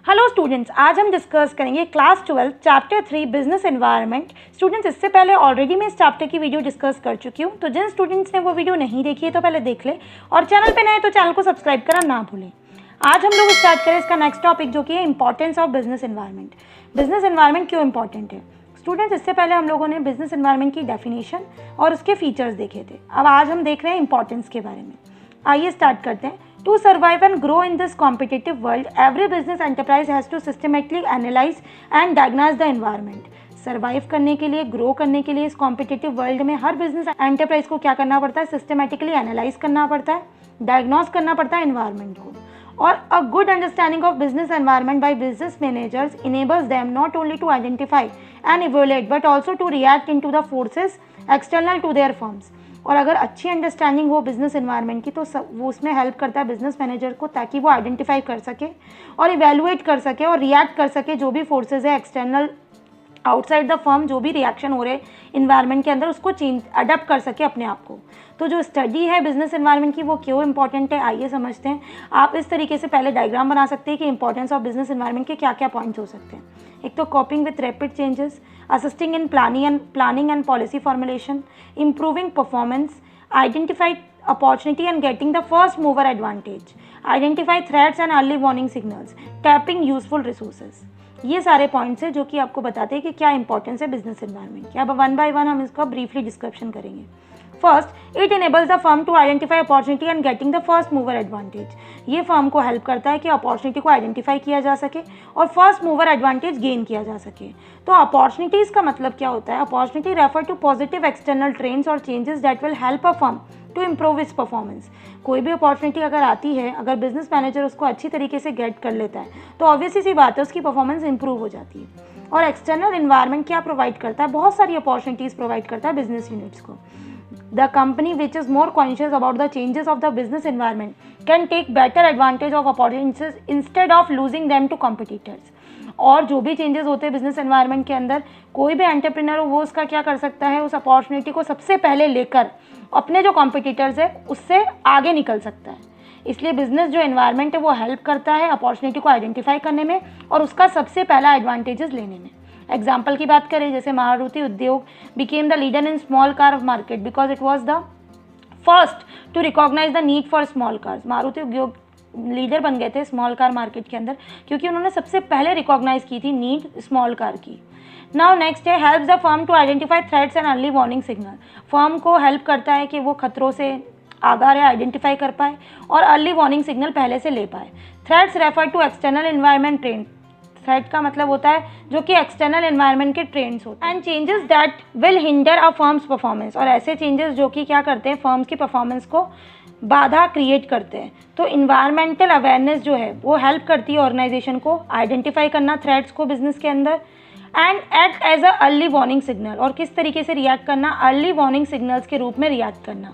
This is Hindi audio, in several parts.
हेलो स्टूडेंट्स, आज हम डिस्कस करेंगे class 12 chapter 3 business environment. Students, इससे पहले ऑलरेडी मैं इस चैप्टर की वीडियो डिस्कस कर चुकी हूँ, तो जिन स्टूडेंट्स ने वो वीडियो नहीं देखी है तो पहले देख ले, और चैनल पे नए तो चैनल को सब्सक्राइब करना ना भूलें। आज हम लोग स्टार्ट करें इसका नेक्स्ट टॉपिक, जो कि है importance of business environment. Business environment क्यों इंपॉर्टेंट है? स्टूडेंट्स, इससे पहले हम लोगों ने बिजनेस एनवायरनमेंट की डेफिनेशन और उसके फीचर्स देखे थे। अब आज हम देख रहे हैं इंपॉर्टेंस के बारे में। आइए स्टार्ट करते हैं। To survive and grow in this competitive world, every business enterprise has to systematically analyze and diagnose the environment. Survive करने के लिए, ग्रो करने के लिए इस कॉम्पिटिटिव वर्ल्ड में हर बिजनेस एंटरप्राइज को क्या करना पड़ता है? सिस्टमेटिकली एनालाइज करना पड़ता है, डायग्नोज करना पड़ता है एनवायरनमेंट को। और a good understanding of business environment by business managers enables them not only to identify and evaluate but also to react in to the forces external to their firms. और अगर अच्छी अंडरस्टैंडिंग हो बिजनेस एनवायरनमेंट की, तो वो उसमें हेल्प करता है बिजनेस मैनेजर को, ताकि वो आइडेंटिफाई कर सके और इवैल्यूएट कर सके और रिएक्ट कर सके जो भी फोर्सेज है एक्सटर्नल आउटसाइड द फर्म, जो भी रिएक्शन हो रहे इन्वायरमेंट के अंदर, उसको चेंज अडेप्ट कर सके अपने आप को। तो जो स्टडी है बिजनेस एनवायरनमेंट की, वो क्यों इंपॉर्टेंट है, आइए समझते हैं। आप इस तरीके से पहले डायग्राम बना सकते हैं कि इंपॉर्टेंस ऑफ बिजनेस एनवायरनमेंट के क्या क्या पॉइंट्स हो सकते हैं। एक तो कॉपिंग with rapid changes, assisting in planning and policy formulation, improving performance, identify opportunity and getting the first mover advantage, identify threats and early warning signals, tapping useful resources। ये सारे पॉइंट्स हैं जो कि आपको बताते हैं कि क्या इंपॉर्टेंस है बिजनेस एनवायरनमेंट की। अब वन बाय वन हम इसका ब्रीफली डिस्क्रिप्शन करेंगे। First, it enables the firm to identify opportunity and getting the first mover advantage. ये फर्म को हेल्प करता है कि अपॉर्चुनिटी को आइडेंटिफाई किया जा सके और फर्स्ट मूवर एडवांटेज गेन किया जा सके। तो अपॉर्चुनिटीज़ का मतलब क्या होता है? Opportunity refer to positive external trends और changes that will help a firm to improve its performance. कोई भी अपॉर्चुनिटी अगर आती है, अगर बिजनेस मैनेजर उसको अच्छी तरीके से गेट कर लेता है, तो ऑब्वियसली सी बात है उसकी परफॉर्मेंस इंप्रूव हो जाती है। और एक्सटर्नल इन्वायरमेंट क्या प्रोवाइड करता है? बहुत सारी अपॉर्चुनिटीज़ प्रोवाइड करता है बिजनेस यूनिट्स को। The company which is more conscious about the changes of the business environment can take better advantage of opportunities instead of losing them to competitors। और जो भी चेंजेस होते हैं बिजनेस एनवायरनमेंट के अंदर, कोई भी एंटरप्रेन्योर हो वो उसका क्या कर सकता है? उस अपॉर्चुनिटी को सबसे पहले लेकर अपने जो कॉम्पिटिटर्स है उससे आगे निकल सकता है। इसलिए बिजनेस जो एनवायरनमेंट है वो हेल्प करता है अपॉर्चुनिटी को आइडेंटिफाई करने में और उसका सबसे पहला एडवांटेजेस लेने में। एग्जाम्पल की बात करें, जैसे Maruti Udyog became the leader in small car market because it was the first to recognise the need for small cars. Maruti Udyog leader बन गए थे स्मॉल कार मार्केट के अंदर क्योंकि उन्होंने सबसे पहले रिकॉग्नाइज की थी नीड स्मॉल कार की। नाउ नेक्स्ट है, helps the firm to identify threats and early warning signal. Firm को हेल्प करता है कि वो खतरों से आगाह है, आइडेंटिफाई कर पाए और अर्ली वार्निंग सिग्नल पहले से ले पाए। Threats refer to external environment trend. Threat का मतलब होता है जो कि एक्सटर्नल एनवायरनमेंट के ट्रेंड्स होते हैं। And changes that will hinder a firms performance. और ऐसे चेंजेस जो कि क्या करते हैं? फर्म्स की परफॉर्मेंस को बाधा क्रिएट करते हैं। तो इन्वायरमेंटल अवेयरनेस जो है वो हेल्प करती है ऑर्गेनाइजेशन को आइडेंटिफाई करना थ्रेट्स को बिजनेस के अंदर, and act as a early warning signal. और किस तरीके से रिएक्ट करना? अर्ली वार्निंग सिग्नल्स के रूप में रिएक्ट करना।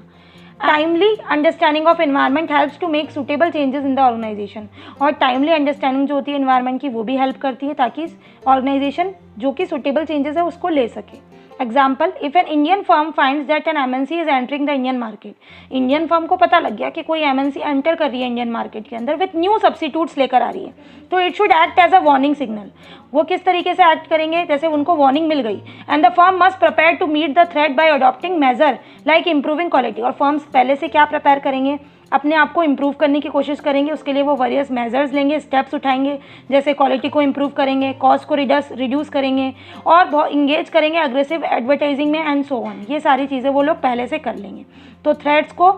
Timely understanding of environment helps to make suitable changes in the organisation. और टाइमली अंडरस्टैंडिंग जो होती है एनवायरनमेंट की, वो भी हेल्प करती है ताकि ऑर्गेनाइजेशन जो कि सुटेबल चेंजेस है उसको ले सके। Example, if an Indian firm finds that an MNC is entering the Indian market. Indian firm को पता लग गया कि कोई एमएनसी एंटर कर रही है इंडियन मार्केट के अंदर विथ न्यू सब्स्टिट्यूट्स लेकर आ रही है, तो it should act as a warning signal. वो किस तरीके से एक्ट करेंगे? जैसे उनको वार्निंग मिल गई, and the firm must prepare to meet the threat by adopting measure like improving quality. और फर्म्स पहले से क्या प्रिपेयर करेंगे? अपने आप को इम्प्रूव करने की कोशिश करेंगे। उसके लिए वो वेरियस मेजर्स लेंगे, स्टेप्स उठाएंगे, जैसे क्वालिटी को इम्प्रूव करेंगे, कॉस्ट को रिड्यूस करेंगे और बहुत इंगेज करेंगे अग्रेसिव एडवर्टाइजिंग में एंड सो ऑन। ये सारी चीज़ें वो लोग पहले से कर लेंगे। तो थ्रेट्स को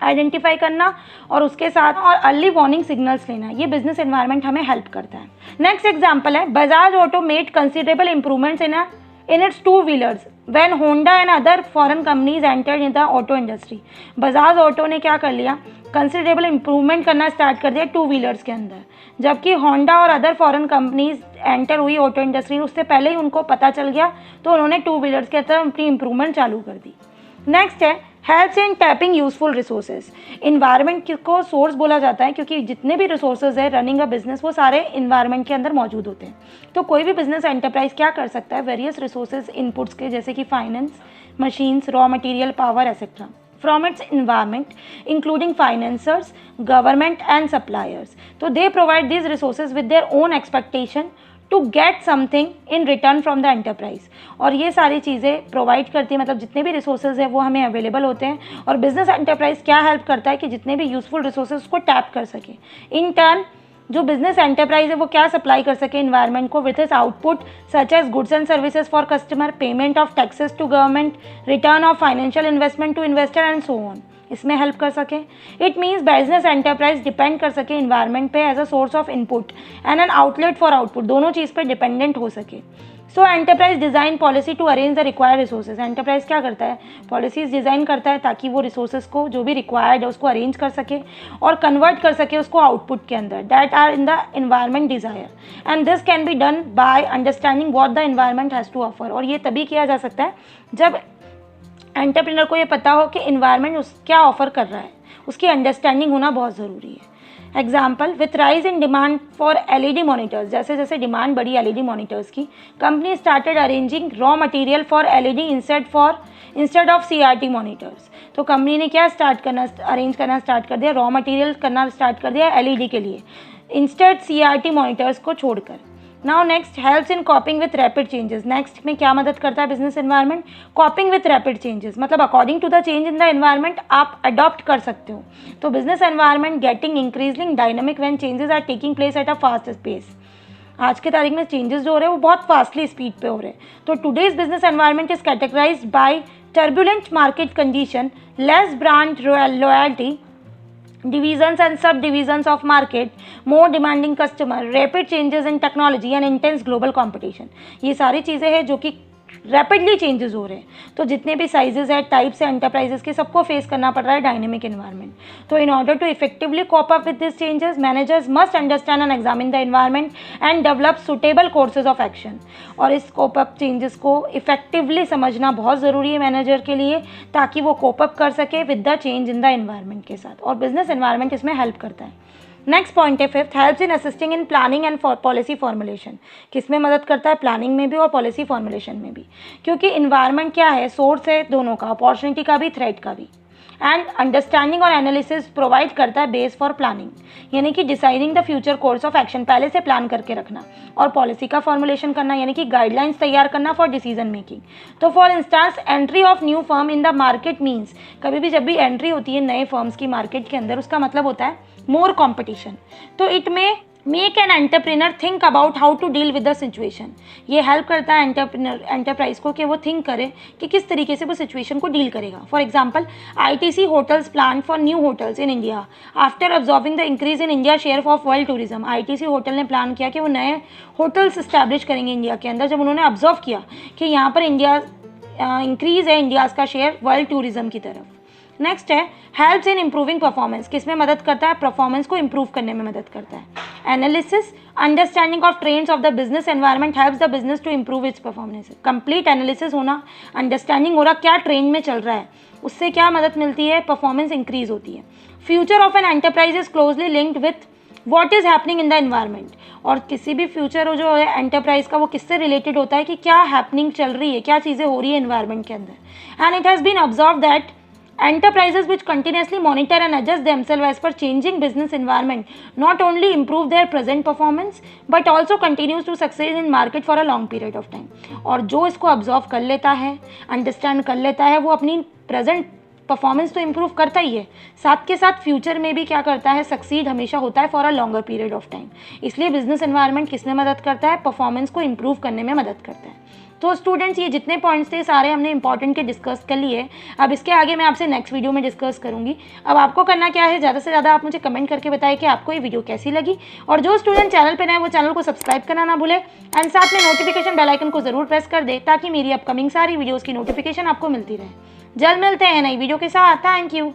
आइडेंटिफाई करना और उसके साथ और अर्ली वार्निंग सिग्नल्स लेना, ये बिजनेस एनवायरनमेंट हमें हेल्प करता है। नेक्स्ट एग्जाम्पल है, Bajaj auto made considerable improvements in its two wheelers when Honda and other foreign companies entered in the auto industry। Bajaj auto ने क्या कर लिया? कंसिडरेबल इंप्रूवमेंट करना स्टार्ट कर दिया टू व्हीलर्स के अंदर, जबकि होंडा और अदर फॉरेन कंपनीज एंटर हुई ऑटो इंडस्ट्री, उससे पहले ही उनको पता चल गया तो उन्होंने टू व्हीलर्स के अंदर अपनी इंप्रूवमेंट चालू कर दी। नेक्स्ट है, helps in tapping useful resources. Environment को सोर्स बोला जाता है क्योंकि जितने भी रिसोर्सेज है रनिंग अ बिजनेस वो सारे इन्वायरमेंट के अंदर मौजूद होते हैं। तो कोई भी बिजनेस एंटरप्राइज क्या कर सकता है? वेरियस रिसोर्सेज इनपुट्स के, जैसे कि finance, machines, raw material, power etcetera. from its environment, including financiers, government and suppliers. तो they provide these resources with their own expectation to get something in return from the enterprise. और ये सारी चीज़ें प्रोवाइड करती है, मतलब जितने भी रिसोर्सेज है वो हमें अवेलेबल होते हैं, और बिजनेस एंटरप्राइज क्या हेल्प करता है कि जितने भी यूजफुल रिसोर्सेज उसको टैप कर सके। इन टर्न जो बिजनेस एंटरप्राइज है वो क्या सप्लाई कर सके इन्वायरमेंट को with is output such as goods and services for customer, payment of taxes to government, return of financial investment to investor and so on, इसमें हेल्प कर सके। It means business enterprise depend कर सके इन्वायरमेंट पे as a source of input and an outlet for output, दोनों चीज़ पे डिपेंडेंट हो सके। सो enterprise design policy to arrange the required resources, enterprise क्या करता है, पॉलिसीज डिज़ाइन करता है ताकि वो रिसोर्सेज को जो भी रिक्वायर्ड है उसको अरेंज कर सके और कन्वर्ट कर सके उसको आउटपुट के अंदर that are in the environment desire, and this can be done by understanding what the environment has to offer. और ये तभी किया जा सकता है जब एंटरप्रेन्योर को ये पता हो कि इन्वायरमेंट क्या ऑफर कर रहा है, उसकी अंडरस्टैंडिंग होना बहुत ज़रूरी है। Example, with rise in demand for LED monitors, जैसे जैसे डिमांड बढ़ी LED मॉनिटर्स की, company started arranging raw material for LED instead of CRT monitors. तो कंपनी ने क्या अरेंज करना स्टार्ट कर दिया, रॉ मटेरियल करना स्टार्ट कर दिया LED के लिए इंस्टेड CRT मॉनिटर्स को छोड़कर। Now next, helps in coping with rapid changes. Next में क्या मदद करता है business environment, coping with rapid changes, मतलब according to the change in the environment आप अडॉप्ट कर सकते हो। तो business environment getting increasing dynamic when changes are taking place at a fast space. आज के तारीख में चेंजेस जो हो रहे हैं वो बहुत फास्टली स्पीड पे हो रहे हैं। तो today's business environment is categorised by turbulent market condition, less brand loyalty, divisions and subdivisions of market, more demanding customer, rapid changes in technology and intense global competition। ये सारी चीज़ें हैं जो कि रैपिडली चेंजेस हो रहे हैं। तो जितने भी साइजेस है, टाइप्स है एंटरप्राइजेस के, सबको फेस करना पड़ रहा है डायनेमिक एनवायरनमेंट। तो in order to effectively cope up with this changes, managers must understand and examine the environment and develop suitable courses of action. और इस कोप अप चेंजेस को इफेक्टिवली समझना बहुत ज़रूरी है मैनेजर के लिए, ताकि वो कोप अप कर सके with the change in the environment के साथ, और बिजनेस एनवायरनमेंट इसमें हेल्प करता है। नेक्स्ट पॉइंट है fifth, helps in assisting in planning and policy formulation. किसमें मदद करता है, प्लानिंग में भी और पॉलिसी फॉर्मुलेशन में भी, क्योंकि इन्वायरमेंट क्या है, सोर्स है दोनों का, अपॉर्चुनिटी का भी, थ्रेट का भी। एंड अंडरस्टैंडिंग और एनालिसिस प्रोवाइड करता है बेस फॉर प्लानिंग, यानी कि deciding the future course of action, पहले से प्लान करके रखना, और पॉलिसी का फॉर्मुलेशन करना, यानी कि गाइडलाइंस तैयार करना फॉर डिसीजन मेकिंग। तो for instance, entry of new firm in the market means, कभी भी जब भी एंट्री होती है नए फर्म्स की मार्केट के अंदर, उसका मतलब होता है मोर कॉम्पिटिशन। तो it may make an entrepreneur think about how to deal with the situation. ये हेल्प करता है एंटरप्राइज को कि वो थिंक करे कि किस तरीके से वो सिचुएशन को डील करेगा। For example, ITC hotels plan for new hotels in India after observing the increase in India share of world tourism. ITC hotel ने प्लान किया कि वो नए होटल्स इस्टेब्लिश करेंगे इंडिया के अंदर, जब उन्होंने ऑब्जर्व किया कि यहाँ पर इंक्रीज़ है इंडियाज़ का शेयर वर्ल्ड टूरिज्म की तरफ। नेक्स्ट है, हेल्प्स इन इम्प्रूविंग परफॉर्मेंस। किस में मदद करता है, परफॉर्मेंस को इम्प्रूव करने में मदद करता है। Analysis, understanding of trends of the business environment helps the business to improve its performance. Complete analysis होना, अंडरस्टैंडिंग हो रहा क्या ट्रेंड में चल रहा है, उससे क्या मदद मिलती है, परफॉर्मेंस इंक्रीज होती है। Future of an enterprise is closely linked with what is happening in the environment. और किसी भी फ्यूचर जो है एंटरप्राइज का, वो किससे रिलेटेड होता है कि क्या हैपनिंग चल रही है, क्या चीज़ें हो रही है एनवायरनमेंट के अंदर। And it has been observe that enterprises which continuously monitor and adjust themselves as per changing business environment not only improve their present performance but also continues to succeed in market for a long period of time। और जो इसको ऑब्जर्व कर लेता है, अंडरस्टैंड कर लेता है, वो अपनी प्रेजेंट परफॉर्मेंस तो इम्प्रूव करता ही है, साथ के साथ फ्यूचर में भी क्या करता है, सक्सीड हमेशा होता है for a longer period of time. इसलिए बिजनेस एनवायरनमेंट किसमें मदद करता है, परफॉर्मेंस को इम्प्रूव करने में मदद करता है। तो स्टूडेंट्स, ये जितने पॉइंट्स थे सारे हमने इंपॉर्टेंट के डिस्कस कर लिए। अब इसके आगे मैं आपसे नेक्स्ट वीडियो में डिस्कस करूंगी। अब आपको करना क्या है, ज़्यादा से ज़्यादा आप मुझे कमेंट करके बताएं कि आपको ये वीडियो कैसी लगी, और जो स्टूडेंट चैनल पे नए वो चैनल को सब्सक्राइब करना ना भूले, एंड साथ में नोटिफिकेशन बेल आइकन को ज़रूर प्रेस कर दे ताकि मेरी अपकमिंग सारी वीडियोज़ की नोटिफिकेशन आपको मिलती रहे। जल्द मिलते हैं नई वीडियो के साथ। Thank you.